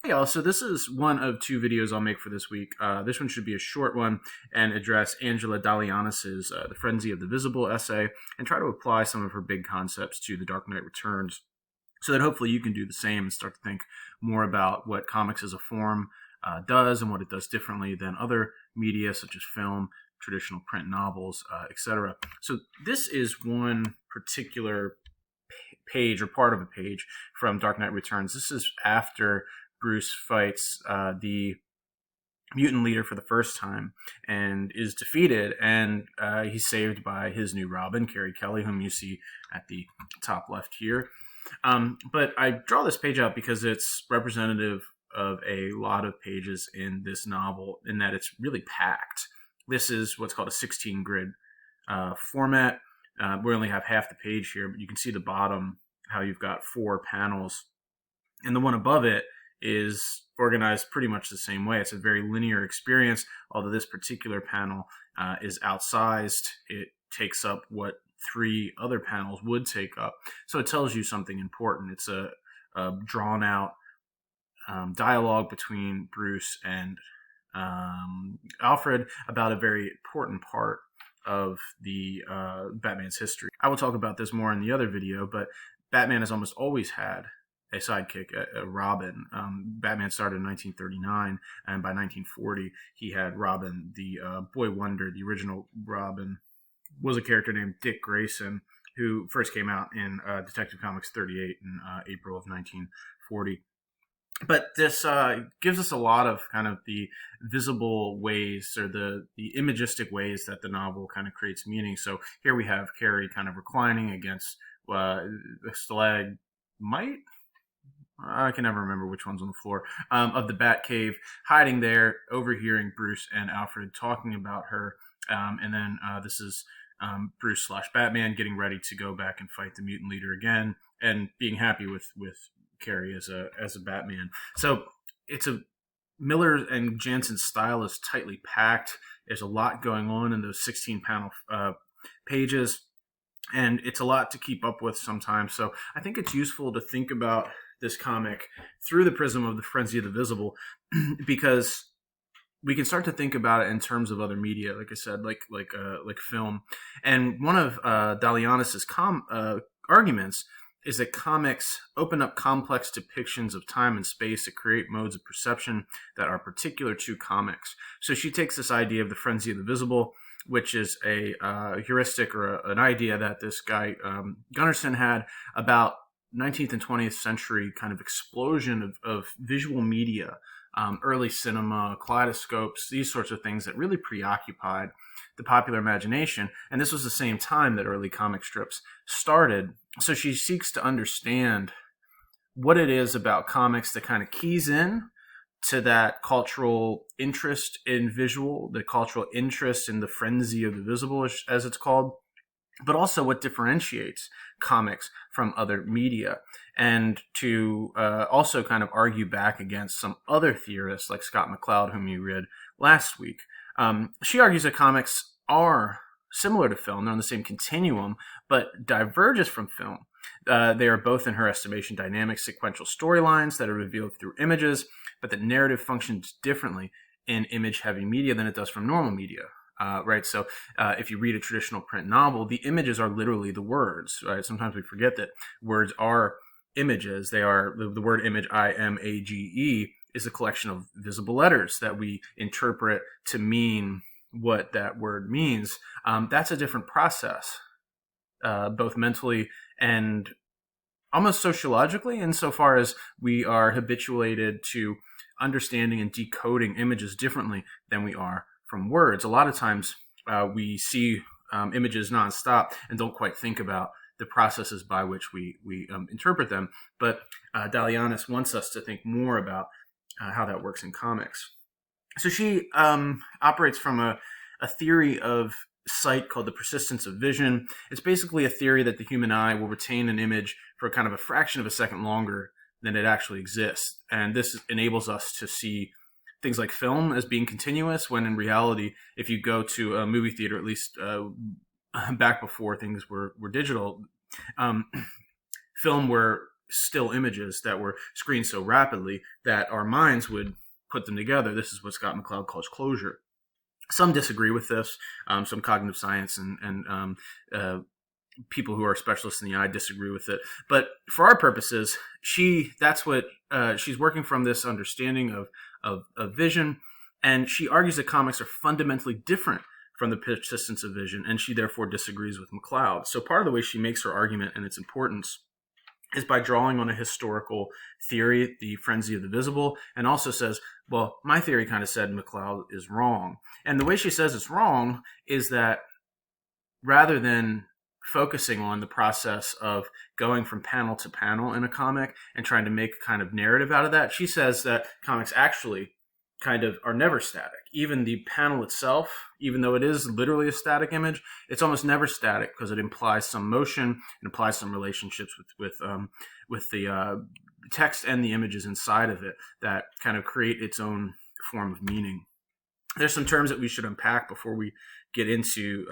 Hey y'all, so this is one of two videos I'll make for this week. This one should be a short one and address Angela Dalianis's The Frenzy of the Visible essay and try to apply some of her big concepts to The Dark Knight Returns so that hopefully you can do the same and start to think more about what comics as a form does and what it does differently than other media such as film, traditional print novels, etc. So this is one particular page or part of a page from Dark Knight Returns. This is after Bruce fights the mutant leader for the first time and is defeated, and he's saved by his new Robin, Carrie Kelly, whom you see at the top left here. But I draw this page out because it's representative of a lot of pages in this novel in that it's really packed. This is what's called a 16 grid format. We only have half the page here, but you can see the bottom, how you've got 4 panels. And the one above it is organized pretty much the same way. It's a very linear experience, although this particular panel is outsized. It takes up what 3 other panels would take up. So it tells you something important. It's a drawn-out dialogue between Bruce and Alfred about a very important part of the Batman's history. I will talk about this more in the other video, but Batman has almost always had a sidekick, a Robin. Batman started in 1939, and by 1940, he had Robin, the Boy Wonder. The original Robin was a character named Dick Grayson, who first came out in Detective Comics 38 in April of 1940. But this gives us a lot of kind of the visible ways or the imagistic ways that the novel kind of creates meaning. So here we have Carrie kind of reclining against the stalagmite. I can never remember which one's on the floor, of the Batcave, hiding there, overhearing Bruce and Alfred talking about her. And then this is Bruce / Batman getting ready to go back and fight the mutant leader again and being happy with Carrie as a Batman. So it's a Miller and Jansen style is tightly packed. There's a lot going on in those 16 panel pages, and it's a lot to keep up with sometimes. So I think it's useful to think about this comic through the prism of The Frenzy of the Visible, because we can start to think about it in terms of other media, like I said, like film. And one of Dalianis's arguments is that comics open up complex depictions of time and space that create modes of perception that are particular to comics. So she takes this idea of the frenzy of the visible, which is a heuristic or an idea that this guy Gunnarsson had about 19th and 20th century kind of explosion of visual media, early cinema, kaleidoscopes, these sorts of things that really preoccupied the popular imagination. And this was the same time that early comic strips started. So she seeks to understand what it is about comics that kind of keys in to that cultural interest in visual, the cultural interest in the frenzy of the visible, as it's called, but also what differentiates comics from other media, and to also kind of argue back against some other theorists like Scott McCloud, whom you read last week. She argues that comics are similar to film. They're on the same continuum, but diverges from film. They are both, in her estimation, dynamic sequential storylines that are revealed through images, but that narrative functions differently in image-heavy media than it does from normal media. Right, so if you read a traditional print novel, the images are literally the words. Right, sometimes we forget that words are images. They are the word image, image, is a collection of visible letters that we interpret to mean what that word means. That's a different process, both mentally and almost sociologically, insofar as we are habituated to understanding and decoding images differently than we are from words. A lot of times we see images nonstop and don't quite think about the processes by which we interpret them. But Dalianis wants us to think more about how that works in comics. So she operates from a theory of sight called the persistence of vision. It's basically a theory that the human eye will retain an image for kind of a fraction of a second longer than it actually exists. And this enables us to see things like film as being continuous, when in reality, if you go to a movie theater, at least back before things were digital, film where still images that were screened so rapidly that our minds would put them together. This is what Scott McCloud calls closure. Some disagree with this. Some cognitive science and people who are specialists in the eye disagree with it. But for our purposes, that's what she's working from, this understanding of vision, and she argues that comics are fundamentally different from the persistence of vision, and she therefore disagrees with McCloud. So part of the way she makes her argument and its importance is by drawing on a historical theory, the frenzy of the visible, and also says, well, my theory kind of said McCloud is wrong. And the way she says it's wrong is that rather than focusing on the process of going from panel to panel in a comic and trying to make a kind of narrative out of that, she says that comics actually kind of are never static. Even the panel itself, even though it is literally a static image, it's almost never static because it implies some motion, it implies some relationships with the text and the images inside of it that kind of create its own form of meaning. There's some terms that we should unpack before we get into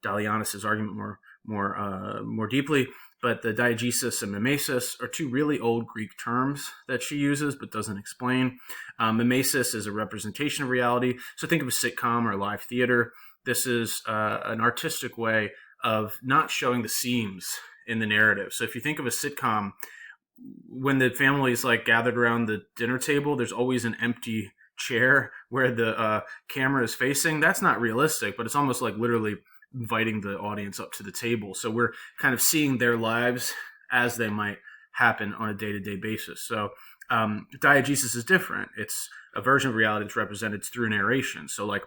Dalianis's argument more deeply. But the diegesis and mimesis are two really old Greek terms that she uses but doesn't explain. Mimesis is a representation of reality. So think of a sitcom or live theater. This is an artistic way of not showing the seams in the narrative. So if you think of a sitcom, when the family is like gathered around the dinner table, there's always an empty chair where the camera is facing. That's not realistic, but it's almost like literally inviting the audience up to the table. So we're kind of seeing their lives as they might happen on a day-to-day basis. So diegesis is different. It's a version of reality that's represented through narration. So like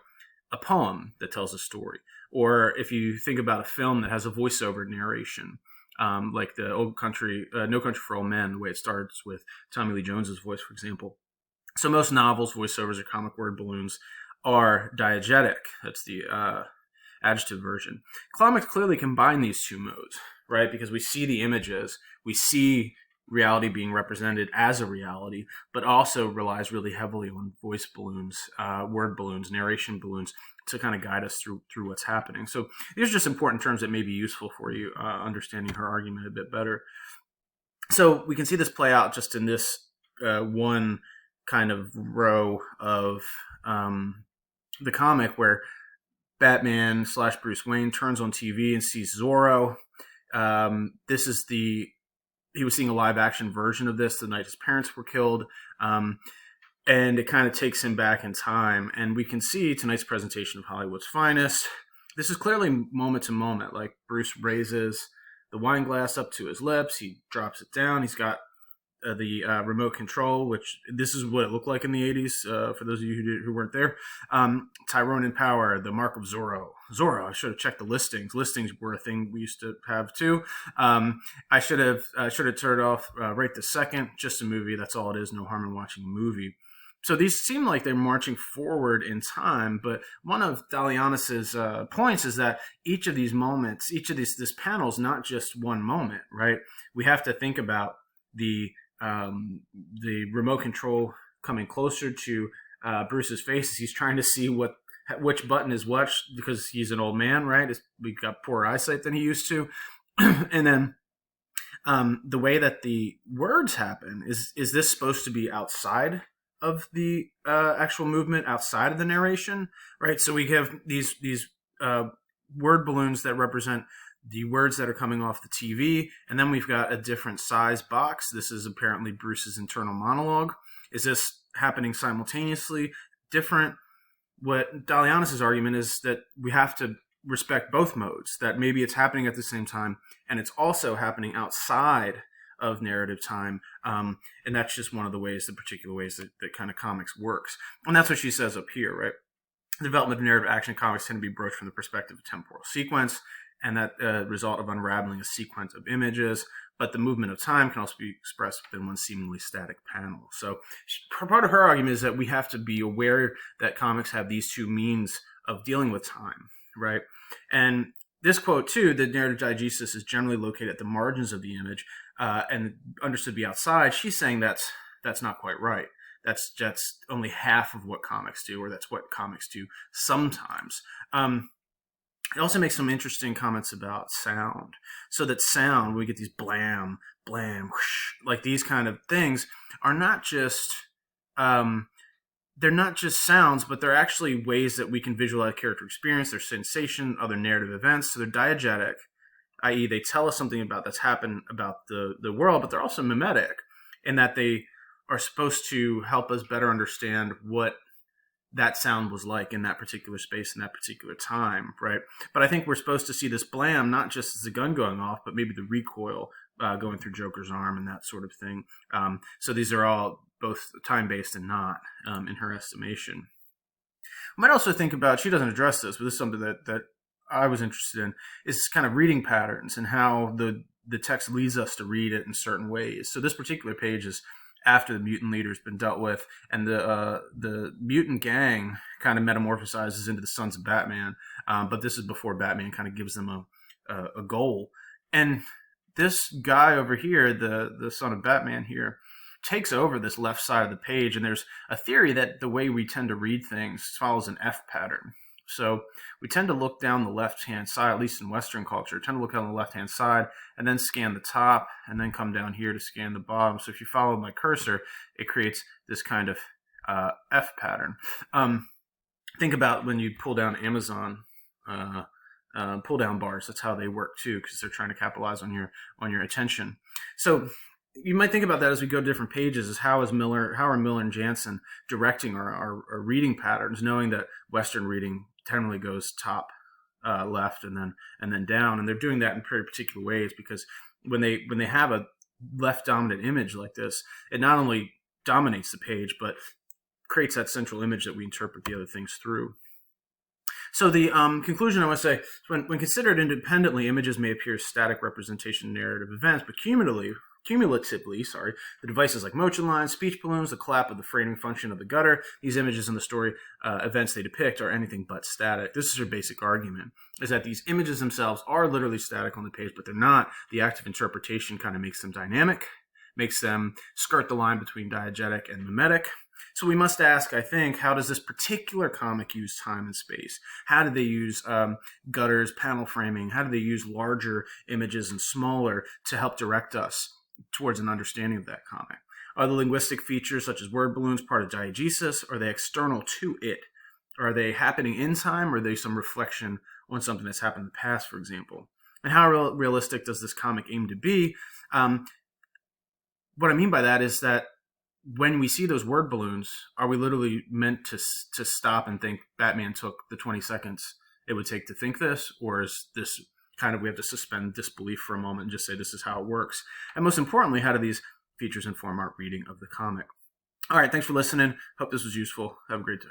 a poem that tells a story. Or if you think about a film that has a voiceover narration, like the No Country for Old Men, the way it starts with Tommy Lee Jones's voice, for example. So most novels, voiceovers, or comic word balloons are diegetic. That's the adjective version. Comics clearly combine these two modes, right? Because we see the images, we see reality being represented as a reality, but also relies really heavily on voice balloons, word balloons, narration balloons to kind of guide us through what's happening. So these are just important terms that may be useful for you, understanding her argument a bit better. So we can see this play out just in this one kind of row of the comic where Batman / Bruce Wayne turns on TV and sees Zorro. He was seeing a live action version of this the night his parents were killed. And it kind of takes him back in time. And we can see tonight's presentation of Hollywood's finest. This is clearly moment to moment. Like Bruce raises the wine glass up to his lips. He drops it down. He's got the remote control, which this is what it looked like in the 80s, for those of you who weren't there. Tyrone in Power, the Mark of Zorro. I should have checked the listings. Listings were a thing we used to have too. I should have turned it off right this second. Just a movie, that's all it is. No harm in watching a movie. So these seem like they're marching forward in time, but one of Dalianis's points is that each of these moments, this panel is not just one moment, right? We have to think about the remote control coming closer to Bruce's face as he's trying to see which button is what, because he's an old man, right? We've got poorer eyesight than he used to. And then the way that the words happen is this supposed to be outside of the actual movement, outside of the narration, right? So we have these word balloons that represent the words that are coming off the TV, and then we've got a different size box. This is apparently Bruce's internal monologue. Is this happening simultaneously? Different? What Dalianis's argument is that we have to respect both modes, that maybe it's happening at the same time, and it's also happening outside of narrative time, and that's just one of the particular ways that kind of comics works. And that's what she says up here, right? The development of narrative action comics tend to be broached from the perspective of temporal sequence, and that result of unraveling a sequence of images, but the movement of time can also be expressed within one seemingly static panel. So part of her argument is that we have to be aware that comics have these two means of dealing with time, right? And this quote too, the narrative diegesis is generally located at the margins of the image and understood to be outside. She's saying that's not quite right. That's only half of what comics do, or that's what comics do sometimes. It also makes some interesting comments about sound. So that sound, we get these blam, blam, whoosh, like these kind of things are not just um, they're not just sounds, but they're actually ways that we can visualize character experience, their sensation, other narrative events. So they're diegetic, i.e., they tell us something about that's happened about the world, but they're also mimetic in that they are supposed to help us better understand what that sound was like in that particular space in that particular time, right? But I think we're supposed to see this blam not just as a gun going off, but maybe the recoil going through Joker's arm and that sort of thing. So these are all both time-based and not, in her estimation. I might also think about, she doesn't address this, but this is something that I was interested in, is kind of reading patterns and how the text leads us to read it in certain ways. So this particular page is after the mutant leader's been dealt with, and the mutant gang kind of metamorphosizes into the Sons of Batman, but this is before Batman kind of gives them a goal. And this guy over here, the son of Batman here, takes over this left side of the page, and there's a theory that the way we tend to read things follows an F pattern. So we tend to look down the left-hand side, at least in Western culture, tend to look on the left-hand side and then scan the top and then come down here to scan the bottom. So if you follow my cursor, it creates this kind of F pattern. Think about when you pull down Amazon pull-down bars. That's how they work too, because they're trying to capitalize on your attention. So you might think about that as we go to different pages, is how are Miller and Jansen directing our reading patterns, knowing that Western reading generally goes top left and then down, and they're doing that in very particular ways, because when they have a left dominant image like this, it not only dominates the page but creates that central image that we interpret the other things through. So the conclusion I want to say, when considered independently, images may appear as static representation of narrative events, but cumulatively, the devices like motion lines, speech balloons, the clap of the framing function of the gutter, these images in the story events they depict are anything but static. This is her basic argument, is that these images themselves are literally static on the page, but they're not. The act of interpretation kind of makes them dynamic, makes them skirt the line between diegetic and mimetic. So we must ask, I think, how does this particular comic use time and space? How do they use gutters, panel framing? How do they use larger images and smaller to help direct us towards an understanding of that comic? Are the linguistic features such as word balloons part of diegesis? Are they external to it? Are they happening in time, or are they some reflection on something that's happened in the past, for example? And how realistic does this comic aim to be? What I mean by that is that when we see those word balloons, are we literally meant to stop and think Batman took the 20 seconds it would take to think this? Or is this kind of, we have to suspend disbelief for a moment and just say this is how it works? And most importantly, how do these features inform our reading of the comic? All right, thanks for listening. Hope this was useful. Have a great day.